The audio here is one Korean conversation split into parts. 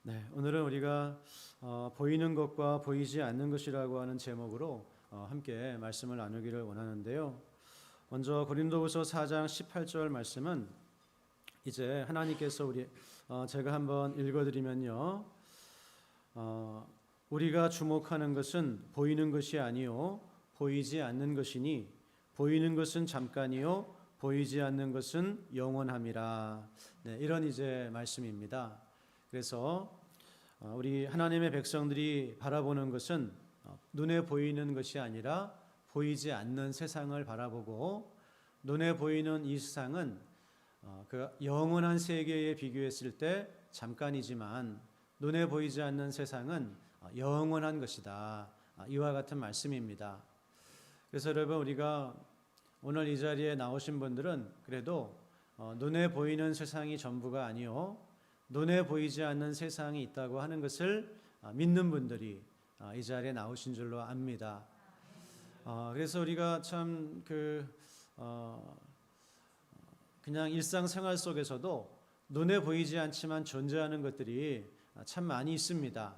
네, 오늘은 우리가 보이는 것과 보이지 않는 것이라고 하는 제목으로 함께 말씀을 나누기를 원하는데요. 먼저 고린도후서 4장 18절 말씀은 이제 하나님께서 제가 한번 읽어드리면요, 우리가 주목하는 것은 보이는 것이 아니요 보이지 않는 것이니 보이는 것은 잠깐이요 보이지 않는 것은 영원함이라. 네, 이런 이제 말씀입니다. 그래서 우리 하나님의 백성들이 바라보는 것은 눈에 보이는 것이 아니라 보이지 않는 세상을 바라보고, 눈에 보이는 이 세상은 그 영원한 세계에 비교했을 때 잠깐이지만 눈에 보이지 않는 세상은 영원한 것이다. 이와 같은 말씀입니다. 그래서 여러분, 우리가 오늘 이 자리에 나오신 분들은 그래도 눈에 보이는 세상이 전부가 아니요 눈에 보이지 않는 세상이 있다고 하는 것을 믿는 분들이 이 자리에 나오신 줄로 압니다. 그래서 우리가 참 그냥 일상생활 속에서도 눈에 보이지 않지만 존재하는 것들이 참 많이 있습니다.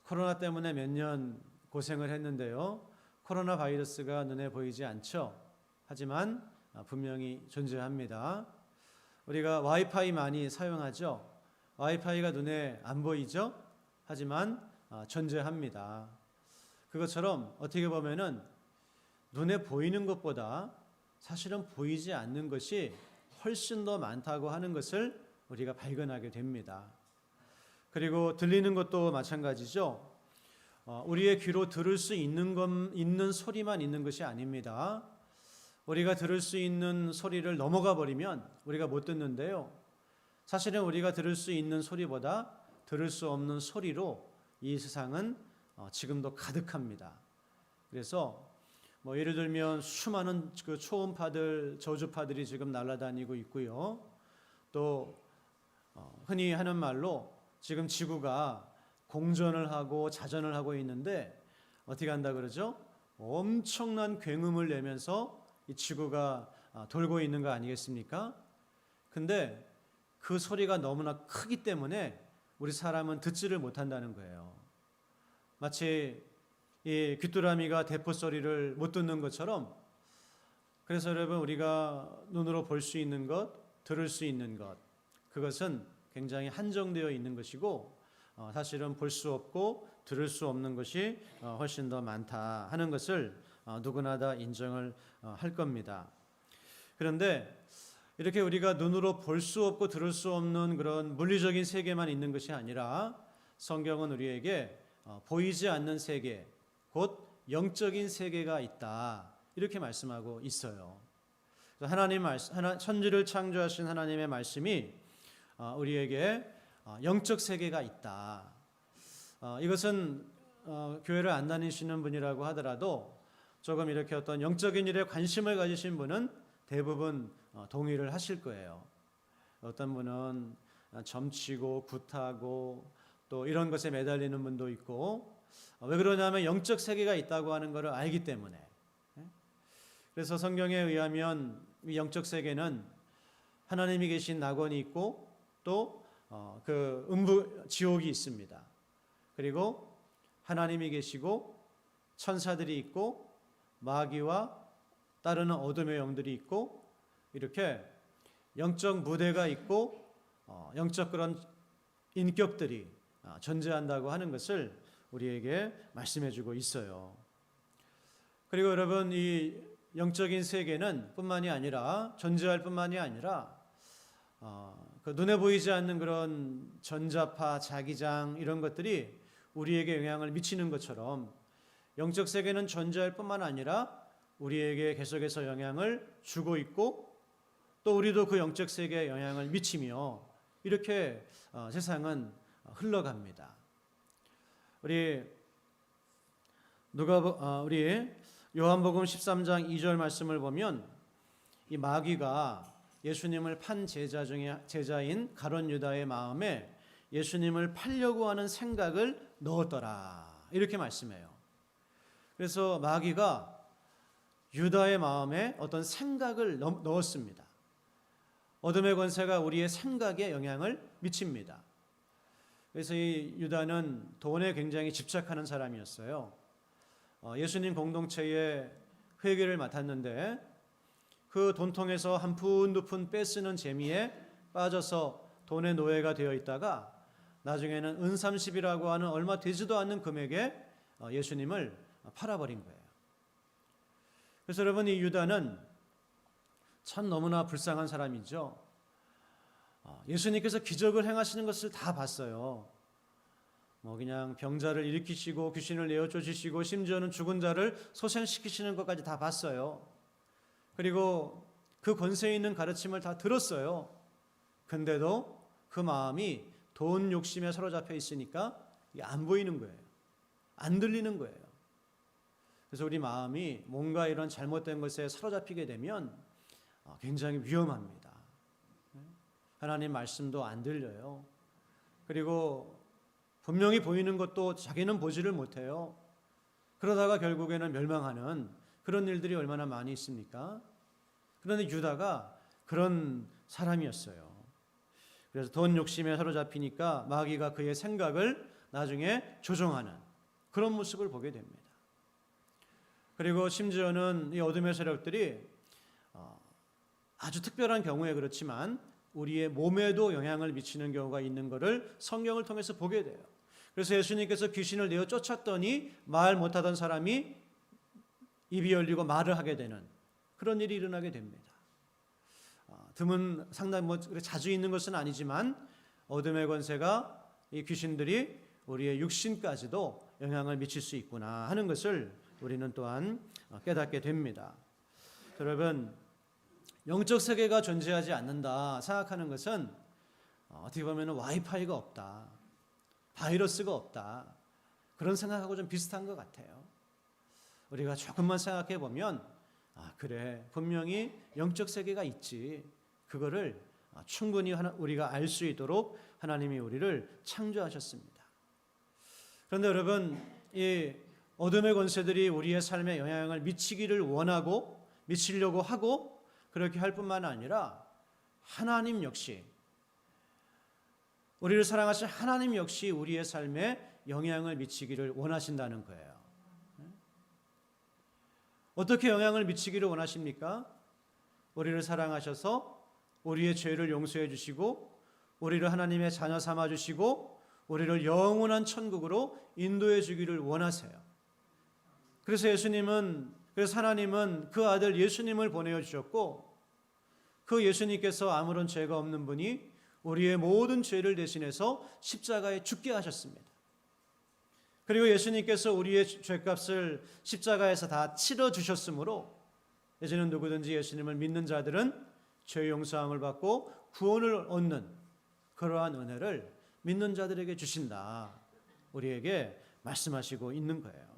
코로나 때문에 몇 년 고생을 했는데요, 코로나 바이러스가 눈에 보이지 않죠. 하지만 분명히 존재합니다. 우리가 와이파이 많이 사용하죠. 와이파이가 눈에 안 보이죠? 하지만 존재합니다. 그것처럼 어떻게 보면은 눈에 보이는 것보다 사실은 보이지 않는 것이 훨씬 더 많다고 하는 것을 우리가 발견하게 됩니다. 그리고 들리는 것도 마찬가지죠. 우리의 귀로 들을 수 있는 소리만 있는 것이 아닙니다. 우리가 들을 수 있는 소리를 넘어가 버리면 우리가 못 듣는데요, 사실은 우리가 들을 수 있는 소리보다 들을 수 없는 소리로 이 세상은 지금도 가득합니다. 그래서 예를 들면 수많은 그 초음파들, 저주파들이 지금 날아다니고 있고요. 또 흔히 하는 말로 지금 지구가 공전을 하고 자전을 하고 있는데 어떻게 한다 그러죠? 엄청난 굉음을 내면서 이 지구가 돌고 있는 거 아니겠습니까? 근데 그 소리가 너무나 크기 때문에 우리 사람은 듣지를 못한다는 거예요. 마치 이 귀뚜라미가 대포 소리를 못 듣는 것처럼. 그래서 여러분, 우리가 눈으로 볼 수 있는 것, 들을 수 있는 것, 그것은 굉장히 한정되어 있는 것이고, 사실은 볼 수 없고 들을 수 없는 것이 훨씬 더 많다 하는 것을 누구나 다 인정을 할 겁니다. 그런데 이렇게 우리가 눈으로 볼 수 없고 들을 수 없는 그런 물리적인 세계만 있는 것이 아니라 성경은 우리에게 보이지 않는 세계, 곧 영적인 세계가 있다, 이렇게 말씀하고 있어요. 천지를 창조하신 하나님의 말씀이 우리에게 영적 세계가 있다. 이것은 교회를 안 다니시는 분이라고 하더라도 조금 이렇게 어떤 영적인 일에 관심을 가지신 분은 대부분 동의를 하실 거예요. 어떤 분은 점치고 굿하고 또 이런 것에 매달리는 분도 있고, 왜 그러냐면 영적 세계가 있다고 하는 것을 알기 때문에. 그래서 성경에 의하면 이 영적 세계는 하나님이 계신 낙원이 있고 또 그 지옥이 있습니다. 그리고 하나님이 계시고 천사들이 있고 마귀와 따르는 어둠의 영들이 있고, 이렇게 영적 무대가 있고 영적 그런 인격들이 존재한다고 하는 것을 우리에게 말씀해 주고 있어요. 그리고 여러분, 이 영적인 세계는 뿐만이 아니라, 존재할 뿐만이 아니라 그 눈에 보이지 않는 그런 전자파, 자기장 이런 것들이 우리에게 영향을 미치는 것처럼 영적 세계는 존재할 뿐만 아니라 우리에게 계속해서 영향을 주고 있고, 또 우리도 그 영적 세계에 영향을 미치며 이렇게 세상은 흘러갑니다. 우리 요한복음 13장 2절 말씀을 보면 이 마귀가 예수님을 판 제자 중에 제자인 가룟 유다의 마음에 예수님을 팔려고 하는 생각을 넣었더라, 이렇게 말씀해요. 그래서 마귀가 유다의 마음에 어떤 생각을 넣었습니다. 어둠의 권세가 우리의 생각에 영향을 미칩니다. 그래서 이 유다는 돈에 굉장히 집착하는 사람이었어요. 예수님 공동체의 회계를 맡았는데 그 돈통에서 한 푼 두 푼 빼쓰는 재미에 빠져서 돈의 노예가 되어 있다가 나중에는 은30이라고 하는 얼마 되지도 않는 금액에 예수님을 팔아버린 거예요. 그래서 여러분, 이 유다는 참 너무나 불쌍한 사람이죠. 예수님께서 기적을 행하시는 것을 다 봤어요. 그냥 병자를 일으키시고 귀신을 내어 쫓으시고 심지어는 죽은 자를 소생시키시는 것까지 다 봤어요. 그리고 그 권세 있는 가르침을 다 들었어요. 근데도 그 마음이 돈 욕심에 사로잡혀 있으니까 이게 안 보이는 거예요. 안 들리는 거예요. 그래서 우리 마음이 뭔가 이런 잘못된 것에 사로잡히게 되면 굉장히 위험합니다. 하나님 말씀도 안 들려요. 그리고 분명히 보이는 것도 자기는 보지를 못해요. 그러다가 결국에는 멸망하는 그런 일들이 얼마나 많이 있습니까? 그런데 유다가 그런 사람이었어요. 그래서 돈 욕심에 사로잡히니까 마귀가 그의 생각을 나중에 조종하는 그런 모습을 보게 됩니다. 그리고 심지어는 이 어둠의 세력들이 아주 특별한 경우에 그렇지만 우리의 몸에도 영향을 미치는 경우가 있는 것을 성경을 통해서 보게 돼요. 그래서 예수님께서 귀신을 내어 쫓았더니 말 못하던 사람이 입이 열리고 말을 하게 되는 그런 일이 일어나게 됩니다. 드문 상당히 자주 있는 것은 아니지만 어둠의 권세가 이 귀신들이 우리의 육신까지도 영향을 미칠 수 있구나 하는 것을 우리는 또한 깨닫게 됩니다. 여러분, 영적 세계가 존재하지 않는다 생각하는 것은 어떻게 보면 와이파이가 없다, 바이러스가 없다, 그런 생각하고 좀 비슷한 것 같아요. 우리가 조금만 생각해 보면 그래, 분명히 영적 세계가 있지, 그거를 충분히 우리가 알 수 있도록 하나님이 우리를 창조하셨습니다. 그런데 여러분, 이 어둠의 권세들이 우리의 삶에 영향을 미치기를 원하고 미치려고 하고 그렇게 할 뿐만 아니라 하나님 역시, 우리를 사랑하신 하나님 역시 우리의 삶에 영향을 미치기를 원하신다는 거예요. 어떻게 영향을 미치기를 원하십니까? 우리를 사랑하셔서 우리의 죄를 용서해 주시고 우리를 하나님의 자녀 삼아 주시고 우리를 영원한 천국으로 인도해 주기를 원하세요. 그래서 하나님은 그 아들 예수님을 보내어 주셨고 그 예수님께서 아무런 죄가 없는 분이 우리의 모든 죄를 대신해서 십자가에 죽게 하셨습니다. 그리고 예수님께서 우리의 죄값을 십자가에서 다 치러 주셨으므로 이제는 누구든지 예수님을 믿는 자들은 죄 용서함을 받고 구원을 얻는 그러한 은혜를 믿는 자들에게 주신다, 우리에게 말씀하시고 있는 거예요.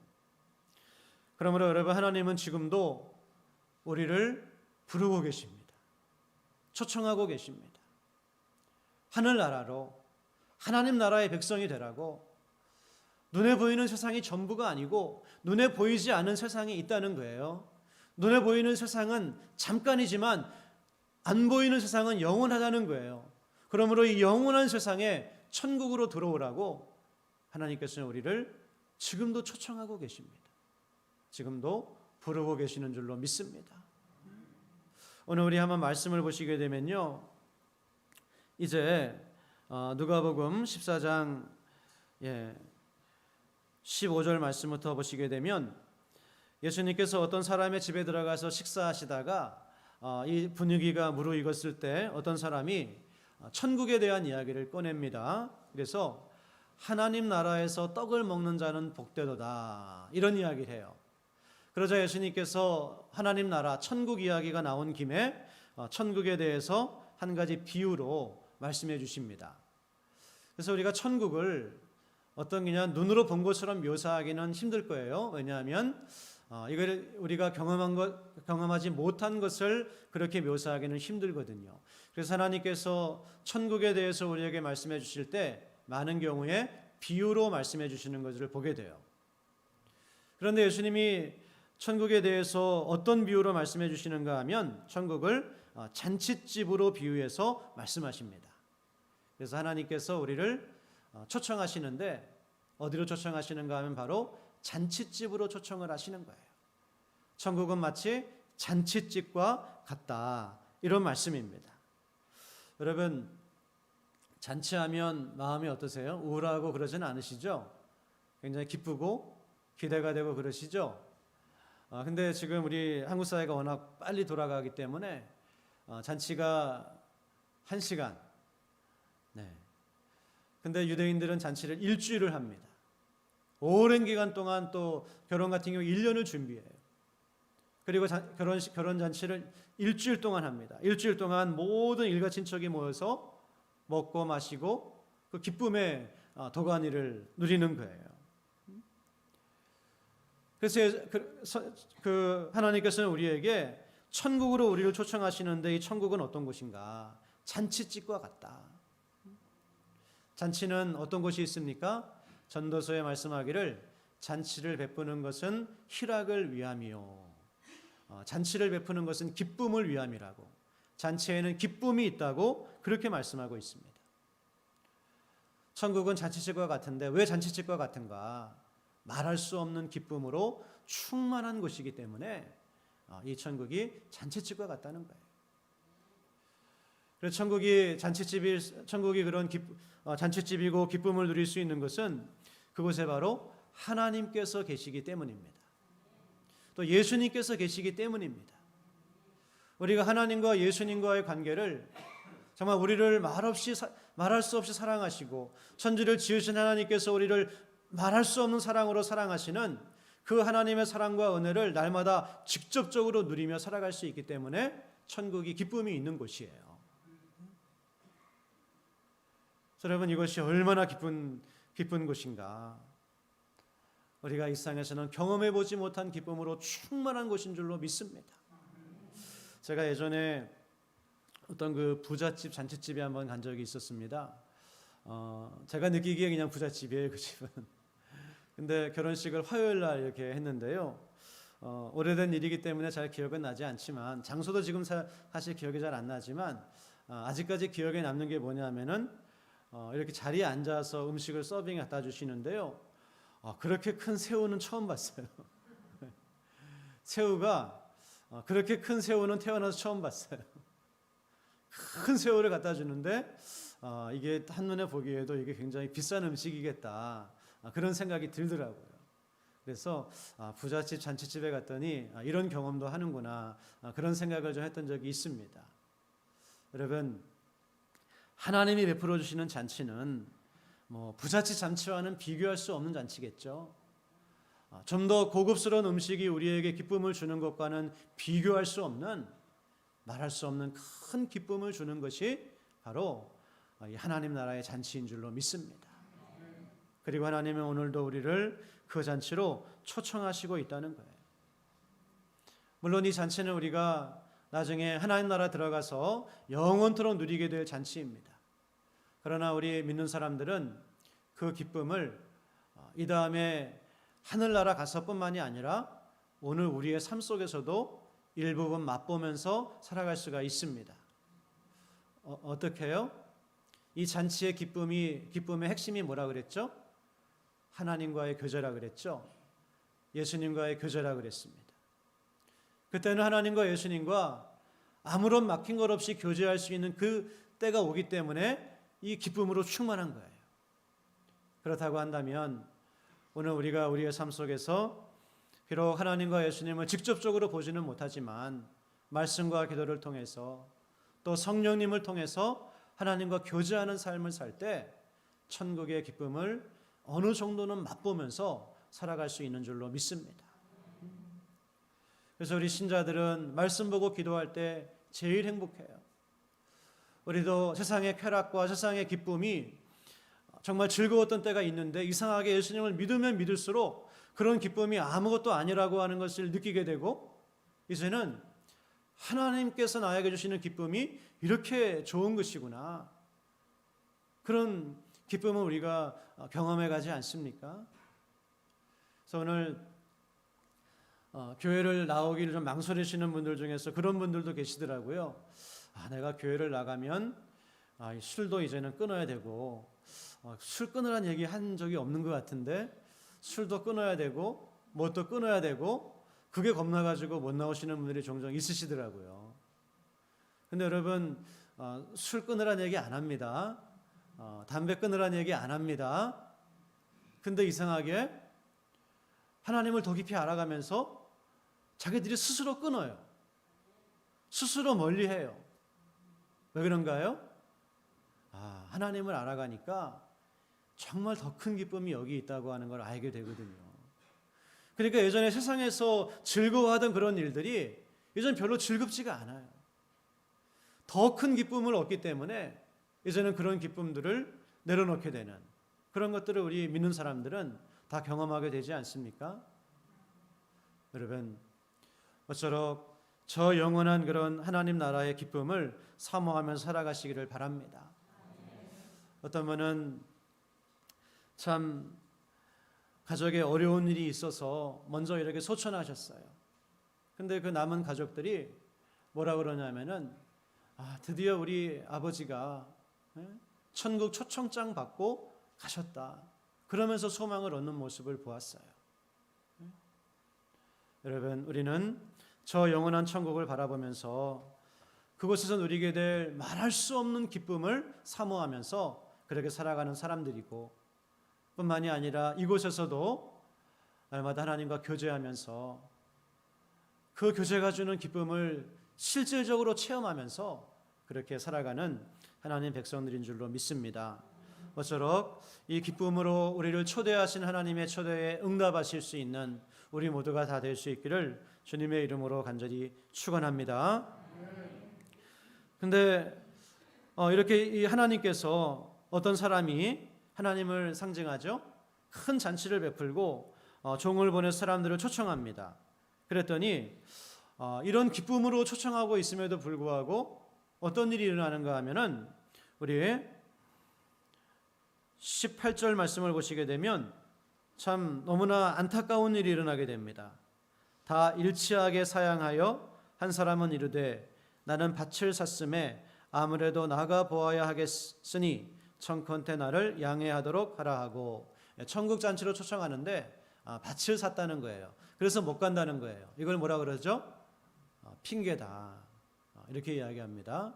그러므로 여러분, 하나님은 지금도 우리를 부르고 계십니다. 초청하고 계십니다. 하늘나라로, 하나님 나라의 백성이 되라고. 눈에 보이는 세상이 전부가 아니고 눈에 보이지 않은 세상이 있다는 거예요. 눈에 보이는 세상은 잠깐이지만 안 보이는 세상은 영원하다는 거예요. 그러므로 이 영원한 세상에 천국으로 들어오라고 하나님께서는 우리를 지금도 초청하고 계십니다. 지금도 부르고 계시는 줄로 믿습니다. 오늘 우리 한번 말씀을 보시게 되면요, 이제 누가복음 14장 15절 말씀부터 보시게 되면 예수님께서 어떤 사람의 집에 들어가서 식사하시다가 이 분위기가 무르익었을 때 어떤 사람이 천국에 대한 이야기를 꺼냅니다. 그래서 하나님 나라에서 떡을 먹는 자는 복되도다, 이런 이야기를 해요. 그러자 예수님께서 하나님 나라 천국 이야기가 나온 김에 천국에 대해서 한 가지 비유로 말씀해 주십니다. 그래서 우리가 천국을 어떤 그냥 눈으로 본 것처럼 묘사하기는 힘들 거예요. 왜냐하면 이걸 우리가 경험하지 못한 것을 그렇게 묘사하기는 힘들거든요. 그래서 하나님께서 천국에 대해서 우리에게 말씀해 주실 때 많은 경우에 비유로 말씀해 주시는 것을 보게 돼요. 그런데 예수님이 천국에 대해서 어떤 비유로 말씀해 주시는가 하면 천국을 잔칫집으로 비유해서 말씀하십니다. 그래서 하나님께서 우리를 초청하시는데 어디로 초청하시는가 하면 바로 잔칫집으로 초청을 하시는 거예요. 천국은 마치 잔칫집과 같다, 이런 말씀입니다. 여러분, 잔치하면 마음이 어떠세요? 우울하고 그러지는 않으시죠? 굉장히 기쁘고 기대가 되고 그러시죠? 근데 지금 우리 한국 사회가 워낙 빨리 돌아가기 때문에 잔치가 1시간. 네. 근데 유대인들은 잔치를 일주일을 합니다. 오랜 기간 동안, 또 결혼 같은 경우 1년을 준비해요. 그리고 결혼 잔치를 일주일 동안 합니다. 일주일 동안 모든 일가 친척이 모여서 먹고 마시고 그 기쁨의 도가니를 누리는 거예요. 그래서 하나님께서는 우리에게 천국으로 우리를 초청하시는데, 이 천국은 어떤 곳인가? 잔치집과 같다. 잔치는 어떤 곳이 있습니까? 전도서에 말씀하기를 잔치를 베푸는 것은 희락을 위함이요, 잔치를 베푸는 것은 기쁨을 위함이라고, 잔치에는 기쁨이 있다고 그렇게 말씀하고 있습니다. 천국은 잔치집과 같은데 왜 잔치집과 같은가? 말할 수 없는 기쁨으로 충만한 곳이기 때문에 이 천국이 잔치집과 같다는 거예요. 그래서 천국이 그런 잔치집이고 기쁨을 누릴 수 있는 것은 그곳에 바로 하나님께서 계시기 때문입니다. 또 예수님께서 계시기 때문입니다. 우리가 하나님과 예수님과의 관계를 정말 우리를 말할 수 없이 사랑하시고 천지를 지으신 하나님께서 우리를 말할 수 없는 사랑으로 사랑하시는 그 하나님의 사랑과 은혜를 날마다 직접적으로 누리며 살아갈 수 있기 때문에 천국이 기쁨이 있는 곳이에요. 여러분, 이것이 얼마나 기쁜 곳인가. 우리가 이 세상에서는 경험해 보지 못한 기쁨으로 충만한 곳인 줄로 믿습니다. 제가 예전에 어떤 그 부잣집 잔치집에 한번 간 적이 있었습니다. 제가 느끼기에 그냥 부잣집이에요, 그 집은. 근데 결혼식을 화요일 날 이렇게 했는데요. 오래된 일이기 때문에 잘 기억은 나지 않지만, 장소도 지금 사실 기억이 잘 안 나지만, 아직까지 기억에 남는 게 뭐냐면은 이렇게 자리에 앉아서 음식을 서빙 갖다 주시는데요. 그렇게 큰 새우는 처음 봤어요. 새우가 그렇게 큰 새우는 태어나서 처음 봤어요. 큰 새우를 갖다 주는데 이게 한눈에 보기에도 이게 굉장히 비싼 음식이겠다, 그런 생각이 들더라고요. 그래서 부잣집 잔치집에 갔더니 이런 경험도 하는구나, 그런 생각을 좀 했던 적이 있습니다. 여러분, 하나님이 베풀어 주시는 잔치는 부잣집 잔치와는 비교할 수 없는 잔치겠죠. 좀 더 고급스러운 음식이 우리에게 기쁨을 주는 것과는 비교할 수 없는, 말할 수 없는 큰 기쁨을 주는 것이 바로 이 하나님 나라의 잔치인 줄로 믿습니다. 그리고 하나님은 오늘도 우리를 그 잔치로 초청하시고 있다는 거예요. 물론 이 잔치는 우리가 나중에 하나님 나라 들어가서 영원토록 누리게 될 잔치입니다. 그러나 우리 믿는 사람들은 그 기쁨을 이 다음에 하늘나라 가서뿐만이 아니라 오늘 우리의 삶 속에서도 일부분 맛보면서 살아갈 수가 있습니다. 어떻게 해요? 이 잔치의 기쁨의 핵심이 뭐라 그랬죠? 하나님과의 교제라 그랬죠. 예수님과의 교제라 그랬습니다. 그때는 하나님과 예수님과 아무런 막힌 것 없이 교제할 수 있는 그 때가 오기 때문에 이 기쁨으로 충만한 거예요. 그렇다고 한다면 오늘 우리가 우리의 삶 속에서 비록 하나님과 예수님을 직접적으로 보지는 못하지만 말씀과 기도를 통해서 또 성령님을 통해서 하나님과 교제하는 삶을 살 때 천국의 기쁨을 어느 정도는 맛보면서 살아갈 수 있는 줄로 믿습니다. 그래서 우리 신자들은 말씀 보고 기도할 때 제일 행복해요. 우리도 세상의 쾌락과 세상의 기쁨이 정말 즐거웠던 때가 있는데 이상하게 예수님을 믿으면 믿을수록 그런 기쁨이 아무것도 아니라고 하는 것을 느끼게 되고, 이제는 하나님께서 나에게 주시는 기쁨이 이렇게 좋은 것이구나, 그런 기쁨을 우리가 경험해 가지 않습니까? 그래서 오늘 교회를 나오기를 좀 망설이시는 분들 중에서 그런 분들도 계시더라고요. 내가 교회를 나가면 술도 이제는 끊어야 되고 술 끊으라는 얘기 한 적이 없는 것 같은데 술도 끊어야 되고 뭣도 끊어야 되고 그게 겁나가지고 못 나오시는 분들이 종종 있으시더라고요. 근데 여러분 술 끊으라는 얘기 안 합니다. 담배 끊으라는 얘기 안 합니다. 근데 이상하게 하나님을 더 깊이 알아가면서 자기들이 스스로 끊어요. 스스로 멀리해요. 왜 그런가요? 하나님을 알아가니까 정말 더 큰 기쁨이 여기 있다고 하는 걸 알게 되거든요. 그러니까 예전에 세상에서 즐거워하던 그런 일들이 이젠 별로 즐겁지가 않아요. 더 큰 기쁨을 얻기 때문에 이제는 그런 기쁨들을 내려놓게 되는 그런 것들을 우리 믿는 사람들은 다 경험하게 되지 않습니까? 여러분, 모쪼록 저 영원한 그런 하나님 나라의 기쁨을 사모하면서 살아가시기를 바랍니다. 어떤 분은 참 가족에 어려운 일이 있어서 먼저 이렇게 소천하셨어요. 근데 그 남은 가족들이 뭐라 그러냐면은 드디어 우리 아버지가 천국 초청장 받고 가셨다. 그러면서 소망을 얻는 모습을 보았어요. 여러분, 우리는 저 영원한 천국을 바라보면서 그곳에서 누리게 될 말할 수 없는 기쁨을 사모하면서 그렇게 살아가는 사람들이고, 뿐만이 아니라 이곳에서도 날마다 하나님과 교제하면서 그 교제가 주는 기쁨을 실질적으로 체험하면서 그렇게 살아가는 하나님 백성들인 줄로 믿습니다. 모쪼록 이 기쁨으로 우리를 초대하신 하나님의 초대에 응답하실 수 있는 우리 모두가 다 될 수 있기를 주님의 이름으로 간절히 축원합니다. 근데 이렇게 이 하나님께서 어떤 사람이 하나님을 상징하죠? 큰 잔치를 베풀고 종을 보내 사람들을 초청합니다. 그랬더니 이런 기쁨으로 초청하고 있음에도 불구하고 어떤 일이 일어나는가 하면은 우리 18절 말씀을 보시게 되면 참 너무나 안타까운 일이 일어나게 됩니다. 다 일치하게 사양하여 한 사람은 이르되 나는 밭을 샀음에 아무래도 나가 보아야 하겠으니 청컨대 나를 양해하도록 하라 하고, 천국 잔치로 초청하는데 밭을 샀다는 거예요. 그래서 못 간다는 거예요. 이걸 뭐라 그러죠? 핑계다. 이렇게 이야기합니다.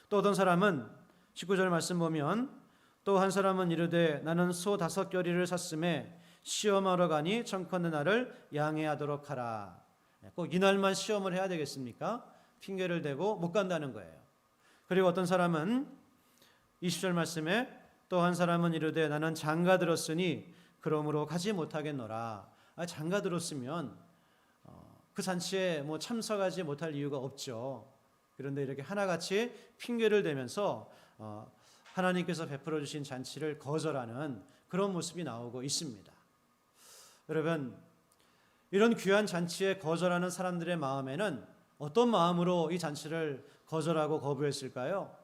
또 어떤 사람은 19절 말씀 보면 또 한 사람은 이르되 나는 소 5겨리를 샀음에 시험하러 가니 청컨대 나를 양해하도록 하라. 꼭 이날만 시험을 해야 되겠습니까? 핑계를 대고 못 간다는 거예요. 그리고 어떤 사람은 20절 말씀에 또 한 사람은 이르되 나는 장가 들었으니 그러므로 가지 못하겠노라. 장가 들었으면 그 잔치에 참석하지 못할 이유가 없죠. 그런데 이렇게 하나같이 핑계를 대면서 하나님께서 베풀어 주신 잔치를 거절하는 그런 모습이 나오고 있습니다. 여러분, 이런 귀한 잔치에 거절하는 사람들의 마음에는 어떤 마음으로 이 잔치를 거절하고 거부했을까요?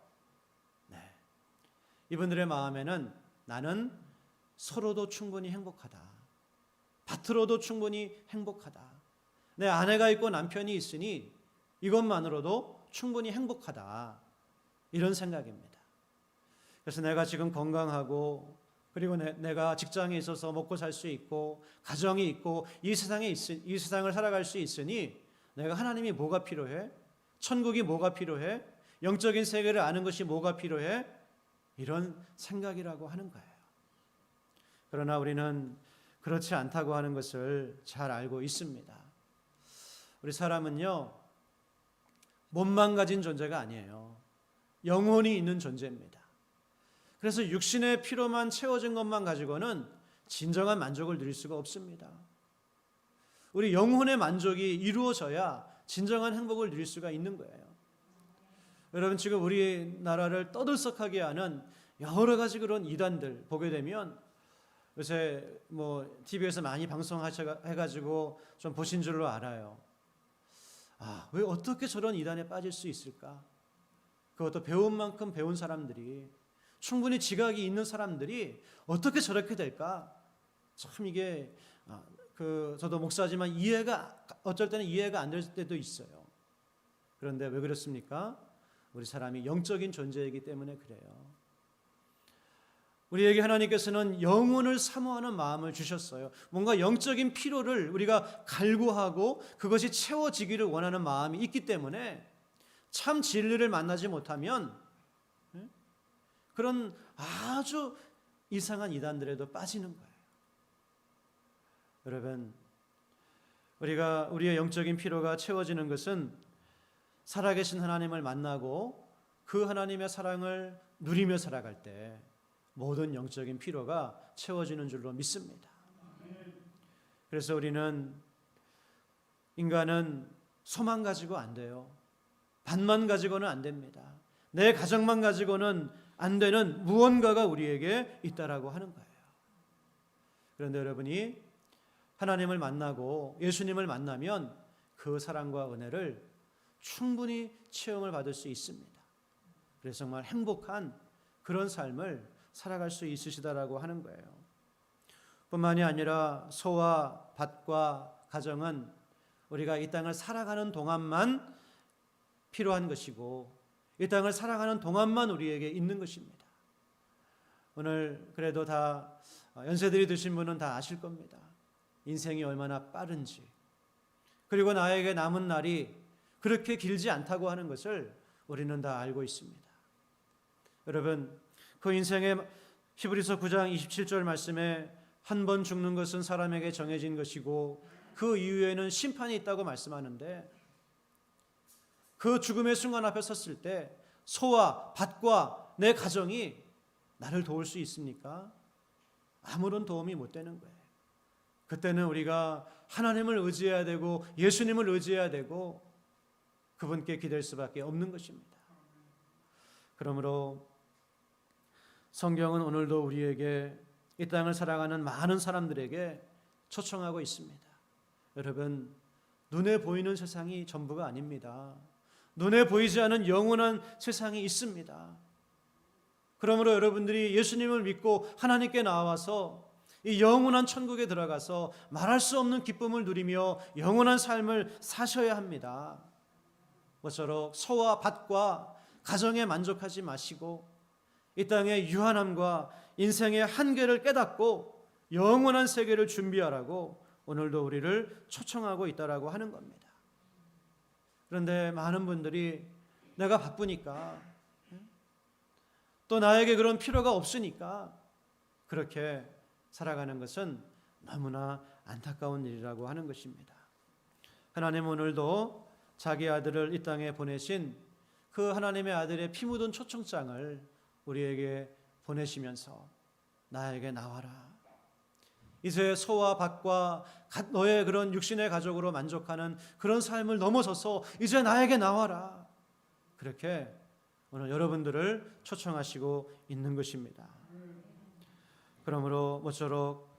이분들의 마음에는 나는 서로도 충분히 행복하다. 밭으로도 충분히 행복하다. 내 아내가 있고 남편이 있으니 이것만으로도 충분히 행복하다. 이런 생각입니다. 그래서 내가 지금 건강하고 그리고 내가 직장에 있어서 먹고 살 수 있고 가정이 있고 이 세상을 살아갈 수 있으니 내가 하나님이 뭐가 필요해? 천국이 뭐가 필요해? 영적인 세계를 아는 것이 뭐가 필요해? 이런 생각이라고 하는 거예요. 그러나 우리는 그렇지 않다고 하는 것을 잘 알고 있습니다. 우리 사람은요, 몸만 가진 존재가 아니에요. 영혼이 있는 존재입니다. 그래서 육신의 피로만 채워진 것만 가지고는 진정한 만족을 누릴 수가 없습니다. 우리 영혼의 만족이 이루어져야 진정한 행복을 누릴 수가 있는 거예요. 여러분, 지금 우리나라를 떠들썩하게 하는 여러 가지 그런 이단들 보게 되면 요새 TV에서 많이 방송해가지고 좀 보신 줄로 알아요. 왜 어떻게 저런 이단에 빠질 수 있을까? 그것도 배운 만큼 배운 사람들이, 충분히 지각이 있는 사람들이 어떻게 저렇게 될까? 참 이게 저도 목사지만 어쩔 때는 이해가 안 될 때도 있어요. 그런데 왜 그렇습니까? 우리 사람이 영적인 존재이기 때문에 그래요. 우리에게 하나님께서는 영혼을 사모하는 마음을 주셨어요. 뭔가 영적인 피로를 우리가 갈구하고 그것이 채워지기를 원하는 마음이 있기 때문에 참 진리를 만나지 못하면 그런 아주 이상한 이단들에도 빠지는 거예요. 여러분, 우리의 영적인 피로가 채워지는 것은 살아계신 하나님을 만나고 그 하나님의 사랑을 누리며 살아갈 때 모든 영적인 피로가 채워지는 줄로 믿습니다. 그래서 인간은 소만 가지고 안 돼요. 밭만 가지고는 안 됩니다. 내 가정만 가지고는 안 되는 무언가가 우리에게 있다라고 하는 거예요. 그런데 여러분이 하나님을 만나고 예수님을 만나면 그 사랑과 은혜를 충분히 체험을 받을 수 있습니다. 그래서 정말 행복한 그런 삶을 살아갈 수 있으시다라고 하는 거예요. 뿐만이 아니라 소와 밭과 가정은 우리가 이 땅을 살아가는 동안만 필요한 것이고 이 땅을 살아가는 동안만 우리에게 있는 것입니다. 오늘 그래도 다 연세들이 드신 분은 다 아실 겁니다. 인생이 얼마나 빠른지, 그리고 나에게 남은 날이 그렇게 길지 않다고 하는 것을 우리는 다 알고 있습니다. 여러분, 그 인생의 히브리서 9장 27절 말씀에 한 번 죽는 것은 사람에게 정해진 것이고 그 이후에는 심판이 있다고 말씀하는데, 그 죽음의 순간 앞에 섰을 때 소와 밭과 내 가정이 나를 도울 수 있습니까? 아무런 도움이 못 되는 거예요. 그때는 우리가 하나님을 의지해야 되고 예수님을 의지해야 되고 그분께 기댈 수밖에 없는 것입니다. 그러므로 성경은 오늘도 우리에게 이 땅을 살아가는 많은 사람들에게 초청하고 있습니다. 여러분, 눈에 보이는 세상이 전부가 아닙니다. 눈에 보이지 않은 영원한 세상이 있습니다. 그러므로 여러분들이 예수님을 믿고 하나님께 나와서 이 영원한 천국에 들어가서 말할 수 없는 기쁨을 누리며 영원한 삶을 사셔야 합니다. 모쪼록 소와 밭과 가정에 만족하지 마시고 이 땅의 유한함과 인생의 한계를 깨닫고 영원한 세계를 준비하라고 오늘도 우리를 초청하고 있다라고 하는 겁니다. 그런데 많은 분들이 내가 바쁘니까 또 나에게 그런 필요가 없으니까 그렇게 살아가는 것은 너무나 안타까운 일이라고 하는 것입니다. 하나님은 오늘도 자기 아들을 이 땅에 보내신 그 하나님의 아들의 피 묻은 초청장을 우리에게 보내시면서 나에게 나와라. 이제 소와 밭과 너의 그런 육신의 가족으로 만족하는 그런 삶을 넘어서서 이제 나에게 나와라. 그렇게 오늘 여러분들을 초청하시고 있는 것입니다. 그러므로 모쪼록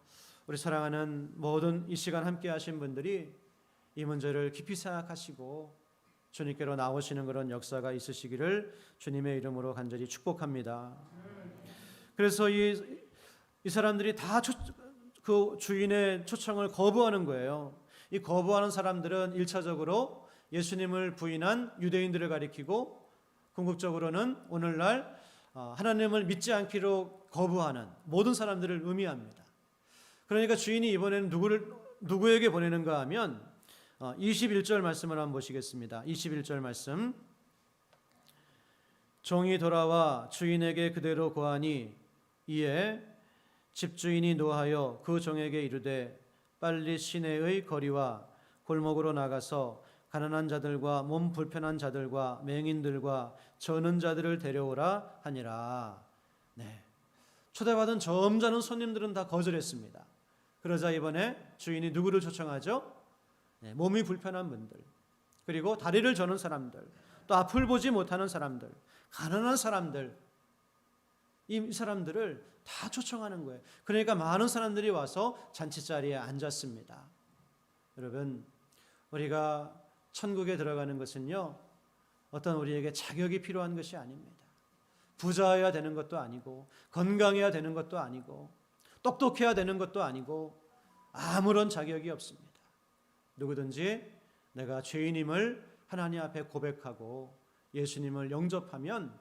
우리 사랑하는 모든 이 시간 함께 하신 분들이 이 문제를 깊이 생각하시고 주님께로 나오시는 그런 역사가 있으시기를 주님의 이름으로 간절히 축복합니다. 그래서 이 사람들이 다 그 주인의 초청을 거부하는 거예요. 이 거부하는 사람들은 1차적으로 예수님을 부인한 유대인들을 가리키고 궁극적으로는 오늘날 하나님을 믿지 않기로 거부하는 모든 사람들을 의미합니다. 그러니까 주인이 이번에는 누구에게 보내는가 하면 21절 말씀을 한번 보시겠습니다. 21절 말씀. 종이 돌아와 주인에게 그대로 고하니 이에 집주인이 노하여 그 종에게 이르되 빨리 시내의 거리와 골목으로 나가서 가난한 자들과 몸 불편한 자들과 맹인들과 저는 자들을 데려오라 하니라. 네. 초대받은 점잖은 손님들은 다 거절했습니다. 그러자 이번에 주인이 누구를 초청하죠? 네, 몸이 불편한 분들, 그리고 다리를 저는 사람들, 또 앞을 보지 못하는 사람들, 가난한 사람들, 이 사람들을 다 초청하는 거예요. 그러니까 많은 사람들이 와서 잔치자리에 앉았습니다. 여러분, 우리가 천국에 들어가는 것은요, 어떤 우리에게 자격이 필요한 것이 아닙니다. 부자여야 되는 것도 아니고 건강해야 되는 것도 아니고 똑똑해야 되는 것도 아니고 아무런 자격이 없습니다. 누구든지 내가 죄인임을 하나님 앞에 고백하고 예수님을 영접하면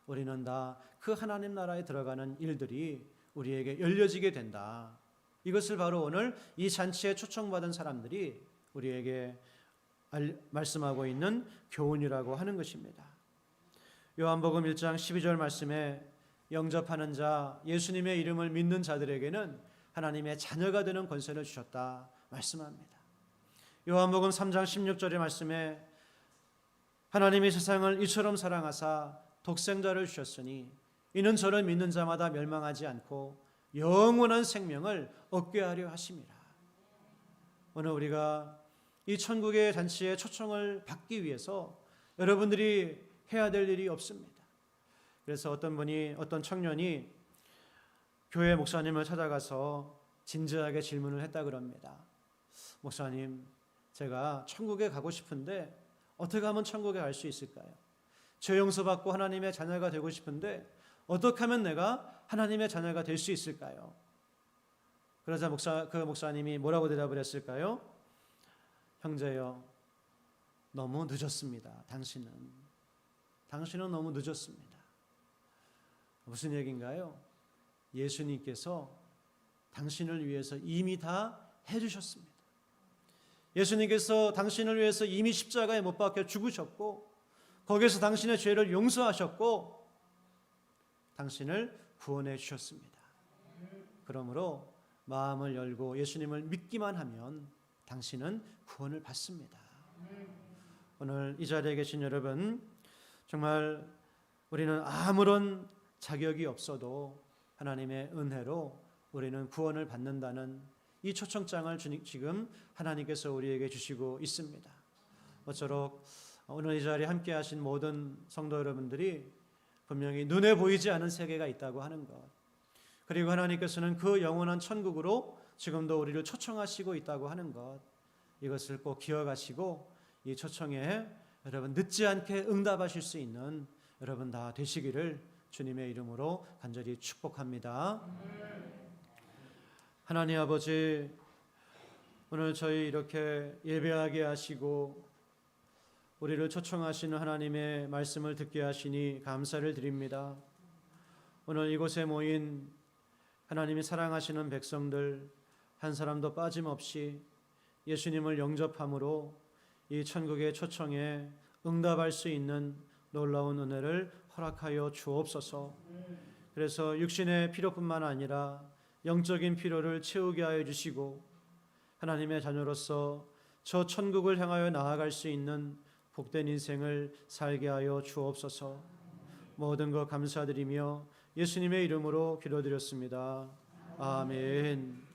우리는 다 그 하나님 나라에 들어가는 일들이 우리에게 열려지게 된다. 이것을 바로 오늘 이 잔치에 초청받은 사람들이 우리에게 말씀하고 있는 교훈이라고 하는 것입니다. 요한복음 1장 12절 말씀에 영접하는 자, 예수님의 이름을 믿는 자들에게는 하나님의 자녀가 되는 권세를 주셨다 말씀합니다. 요한복음 3장 16절의 말씀에 하나님이 세상을 이처럼 사랑하사 독생자를 주셨으니 이는 저를 믿는 자마다 멸망하지 않고 영원한 생명을 얻게 하려 하심이라. 오늘 우리가 이 천국의 잔치에 초청을 받기 위해서 여러분들이 해야 될 일이 없습니다. 그래서 어떤 청년이 교회 목사님을 찾아가서 진지하게 질문을 했다 그럽니다. 목사님, 제가 천국에 가고 싶은데 어떻게 하면 천국에 갈 수 있을까요? 죄 용서받고 하나님의 자녀가 되고 싶은데 어떻게 하면 내가 하나님의 자녀가 될 수 있을까요? 그러자 그 목사님이 뭐라고 대답을 했을까요? 형제여, 너무 늦었습니다. 당신은 너무 늦었습니다. 무슨 얘기인가요? 예수님께서 당신을 위해서 이미 다 해주셨습니다. 예수님께서 당신을 위해서 이미 십자가에 못 박혀 죽으셨고 거기에서 당신의 죄를 용서하셨고 당신을 구원해 주셨습니다. 그러므로 마음을 열고 예수님을 믿기만 하면 당신은 구원을 받습니다. 오늘 이 자리에 계신 여러분, 정말 우리는 아무런 자격이 없어도 하나님의 은혜로 우리는 구원을 받는다는 이 초청장을 지금 하나님께서 우리에게 주시고 있습니다. 모쪼록 오늘 이 자리에 함께 하신 모든 성도 여러분들이 분명히 눈에 보이지 않은 세계가 있다고 하는 것, 그리고 하나님께서는 그 영원한 천국으로 지금도 우리를 초청하시고 있다고 하는 것, 이것을 꼭 기억하시고 이 초청에 여러분 늦지 않게 응답하실 수 있는 여러분 다 되시기를 주님의 이름으로 간절히 축복합니다. 하나님 아버지, 오늘 저희 이렇게 예배하게 하시고 우리를 초청하시는 하나님의 말씀을 듣게 하시니 감사를 드립니다. 오늘 이곳에 모인 하나님이 사랑하시는 백성들 한 사람도 빠짐없이 예수님을 영접함으로 이 천국의 초청에 응답할 수 있는 놀라운 은혜를 허락하여 주옵소서. 그래서 육신의 필요뿐만 아니라 영적인 필요를 채우게 하여 주시고 하나님의 자녀로서 저 천국을 향하여 나아갈 수 있는 복된 인생을 살게 하여 주옵소서. 모든 것 감사드리며 예수님의 이름으로 기도드렸습니다. 아멘.